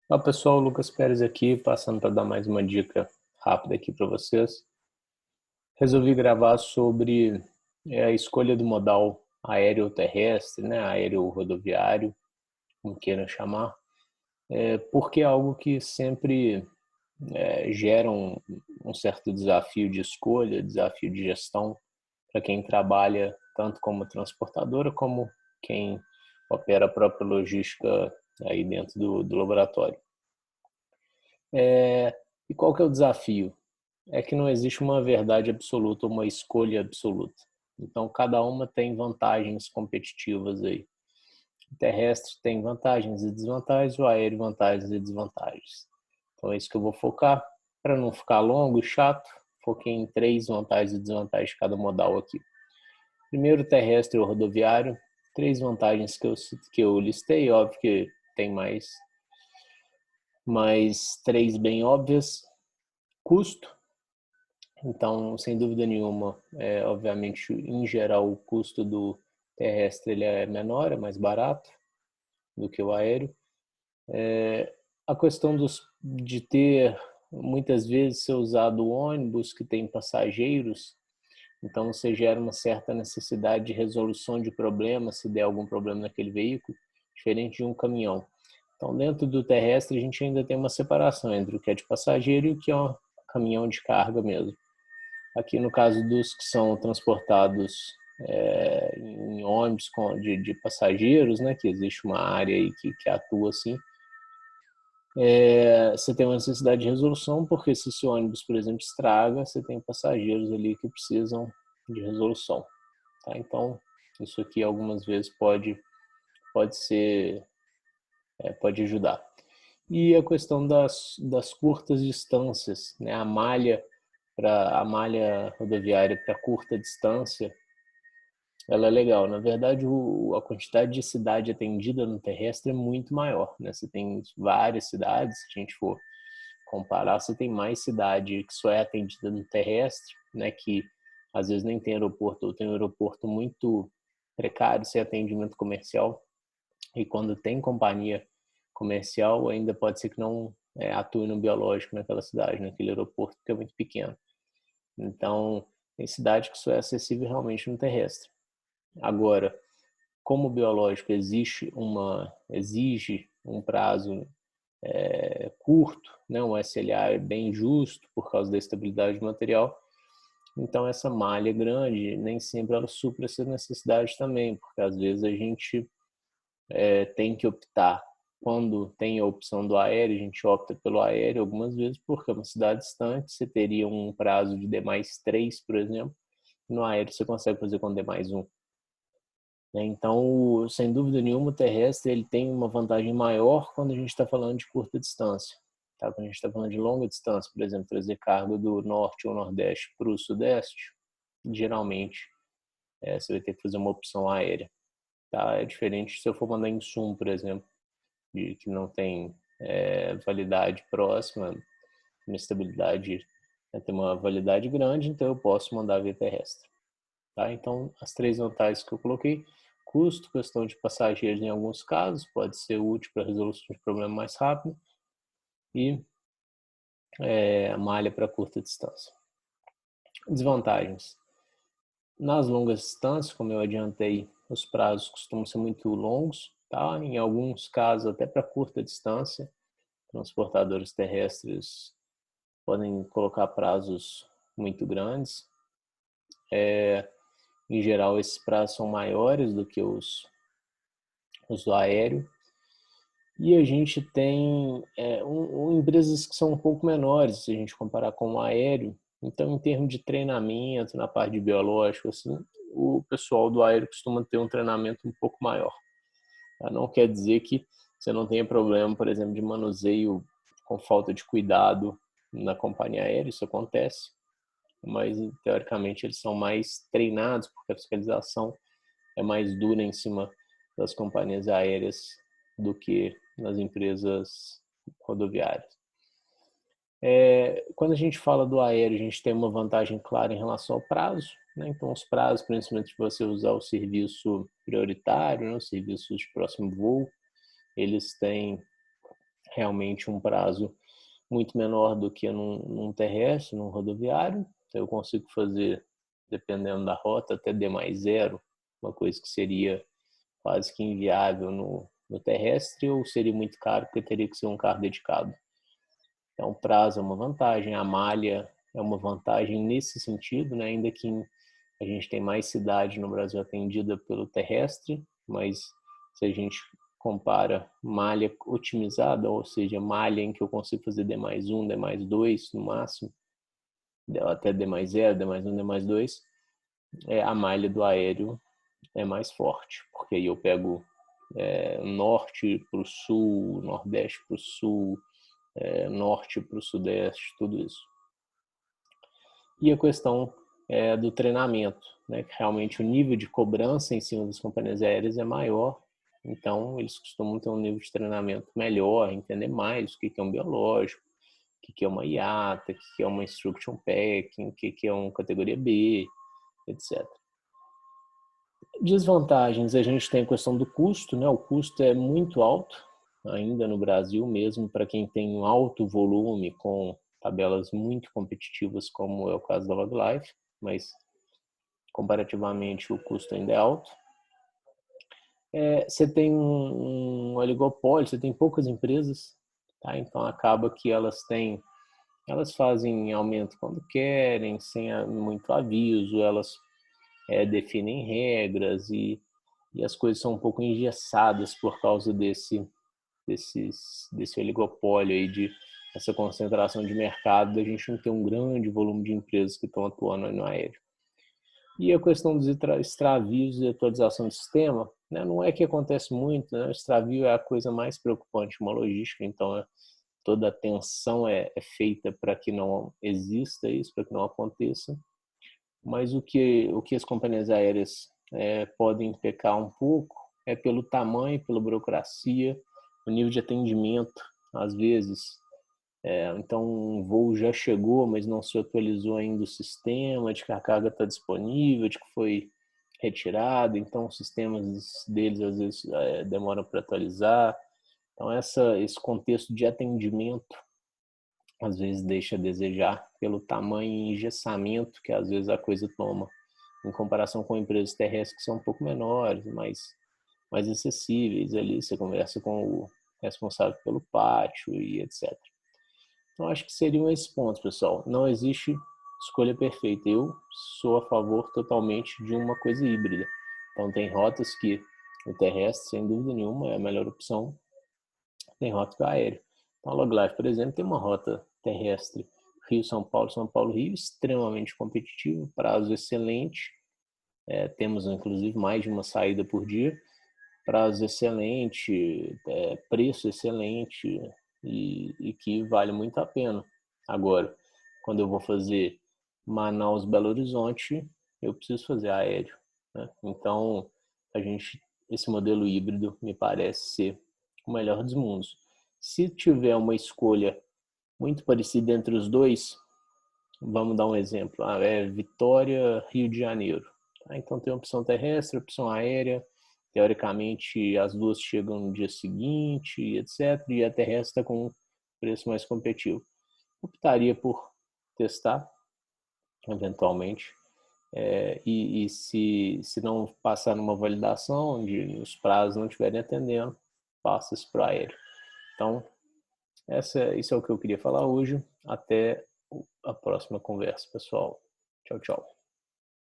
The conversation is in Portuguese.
Olá pessoal, Lucas Pérez aqui, passando para dar mais uma dica rápida aqui para vocês. Resolvi gravar sobre a escolha do modal aéreo ou terrestre, né, aéreo ou rodoviário, como queiram chamar, porque é algo que sempre gera um certo desafio de escolha, desafio de gestão para quem trabalha tanto como transportadora como quem opera a própria logística aí dentro do laboratório. E qual que é o desafio? É que não existe uma verdade absoluta, uma escolha absoluta. Então, cada uma tem vantagens competitivas aí. O terrestre tem vantagens e desvantagens, o aéreo vantagens e desvantagens. Então, é isso que eu vou focar. Para não ficar longo e chato, foquei em 3 vantagens e desvantagens de cada modal aqui. Primeiro, terrestre ou rodoviário. 3 vantagens que eu listei, óbvio que tem mais 3 bem óbvias. Custo. Então, sem dúvida nenhuma, obviamente, em geral, o custo do terrestre ele é menor, é mais barato do que o aéreo. A questão de ter, muitas vezes, ser usado ônibus que tem passageiros, então você gera uma certa necessidade de resolução de problemas, se der algum problema naquele veículo, diferente de um caminhão. Então, dentro do terrestre, a gente ainda tem uma separação entre o que é de passageiro e o que é um caminhão de carga mesmo. Aqui no caso dos que são transportados em ônibus de passageiros, né, que existe uma área aí que atua assim, você tem uma necessidade de resolução, porque se esse ônibus, por exemplo, estraga, você tem passageiros ali que precisam de resolução. Tá? Então, isso aqui algumas vezes pode ser, pode ajudar. E a questão das curtas distâncias, né? A malha rodoviária para curta distância, ela é legal. Na verdade, a quantidade de cidade atendida no terrestre é muito maior, né? Você tem várias cidades, se a gente for comparar, você tem mais cidade que só é atendida no terrestre, né? Que às vezes nem tem aeroporto, ou tem um aeroporto muito precário sem atendimento comercial. E quando tem companhia comercial, ainda pode ser que não atue no biológico naquela cidade, naquele aeroporto, porque é muito pequeno. Então, tem cidade que só é acessível realmente no terrestre. Agora, como o biológico exige um prazo curto, né, um SLA bem justo por causa da estabilidade do material, então essa malha grande nem sempre ela supra essa necessidade também, porque às vezes a gente tem que optar. Quando tem a opção do aéreo, a gente opta pelo aéreo algumas vezes, porque é uma cidade distante, você teria um prazo de D+3, por exemplo, no aéreo você consegue fazer com D+1. Então, sem dúvida nenhuma, o terrestre ele tem uma vantagem maior quando a gente está falando de curta distância. Tá? Quando a gente está falando de longa distância, por exemplo, trazer carga do norte ou nordeste para o sudeste, geralmente você vai ter que fazer uma opção aérea. Tá? É diferente se eu for mandar insumo, por exemplo, que não tem validade próxima, uma estabilidade, tem uma validade grande, então eu posso mandar via terrestre. Tá? Então, as 3 vantagens que eu coloquei: custo, questão de passageiros em alguns casos, pode ser útil para a resolução de problema mais rápido, e malha para curta distância. Desvantagens: nas longas distâncias, como eu adiantei, os prazos costumam ser muito longos, tá? Em alguns casos até para curta distância, transportadores terrestres podem colocar prazos muito grandes. Em geral, esses prazos são maiores do que os do aéreo. E a gente tem empresas que são um pouco menores, se a gente comparar com o aéreo. Então, em termos de treinamento, na parte de biológico, assim, o pessoal do aéreo costuma ter um treinamento um pouco maior. Não quer dizer que você não tenha problema, por exemplo, de manuseio com falta de cuidado na companhia aérea, isso acontece, mas teoricamente eles são mais treinados, porque a fiscalização é mais dura em cima das companhias aéreas do que nas empresas rodoviárias. Quando a gente fala do aéreo, a gente tem uma vantagem clara em relação ao prazo, né? Então, os prazos, principalmente se você usar o serviço prioritário, né? Os serviços de próximo voo, eles têm realmente um prazo muito menor do que num terrestre, num rodoviário. Então, eu consigo fazer, dependendo da rota, até D+0, uma coisa que seria quase que inviável no terrestre, ou seria muito caro porque teria que ser um carro dedicado. Então, o prazo é uma vantagem, a malha é uma vantagem nesse sentido, né? Ainda que a gente tem mais cidade no Brasil atendida pelo terrestre, mas se a gente compara malha otimizada, ou seja, malha em que eu consigo fazer D+1, D+2 no máximo, até D+0, D+1, D+2, a malha do aéreo é mais forte, porque aí eu pego norte para o sul, nordeste para o sul, norte para o sudeste, tudo isso. E a questão do treinamento, né, que realmente o nível de cobrança em cima das companhias aéreas é maior, então eles costumam ter um nível de treinamento melhor, entender mais o que é um biológico, o que é uma IATA, o que é uma Instruction Packing, o que é uma categoria B, etc. Desvantagens, a gente tem a questão do custo, né? O custo é muito alto, ainda no Brasil, mesmo para quem tem um alto volume com tabelas muito competitivas, como é o caso da LogLife, mas comparativamente o custo ainda é alto. Você tem um oligopólio, você tem poucas empresas, tá? Então acaba que elas fazem aumento quando querem, sem muito aviso, elas definem regras e as coisas são um pouco engessadas por causa desse oligopólio aí, de essa concentração de mercado, a gente não tem um grande volume de empresas que estão atuando no aéreo. E a questão dos extravios e atualização do sistema, né, não é que acontece muito, né? O extravio é a coisa mais preocupante, uma logística, então toda a atenção é feita para que não exista isso, para que não aconteça. Mas o que as companhias aéreas podem pecar um pouco é pelo tamanho, pela burocracia, o nível de atendimento, às vezes. Então, um voo já chegou, mas não se atualizou ainda o sistema, de que a carga está disponível, de que foi retirada, então os sistemas deles às vezes demoram para atualizar. Então, esse contexto de atendimento às vezes deixa a desejar pelo tamanho e engessamento que às vezes a coisa toma, em comparação com empresas terrestres que são um pouco menores, mais acessíveis ali, você conversa com o responsável pelo pátio e etc. Então acho que seriam esses pontos, pessoal. Não existe escolha perfeita. Eu sou a favor totalmente de uma coisa híbrida. Então tem rotas que o terrestre, sem dúvida nenhuma, é a melhor opção. Tem rota que é aéreo. Então a LogLife, por exemplo, tem uma rota terrestre Rio-São Paulo, São Paulo-Rio, extremamente competitivo, prazo excelente. Temos, inclusive, mais de uma saída por dia. Prazo excelente, preço excelente e que vale muito a pena. Agora, quando eu vou fazer Manaus-Belo Horizonte, eu preciso fazer aéreo, né? Então, esse modelo híbrido me parece ser o melhor dos mundos. Se tiver uma escolha muito parecida entre os dois, vamos dar um exemplo, Vitória, Rio de Janeiro. Então tem opção terrestre, opção aérea, teoricamente as duas chegam no dia seguinte, etc. E a terrestre está com um preço mais competitivo. Optaria por testar, eventualmente, e se não passar numa validação, onde os prazos não estiverem atendendo, passa-se para o aéreo. Então, isso é o que eu queria falar hoje. Até a próxima conversa, pessoal. Tchau, tchau.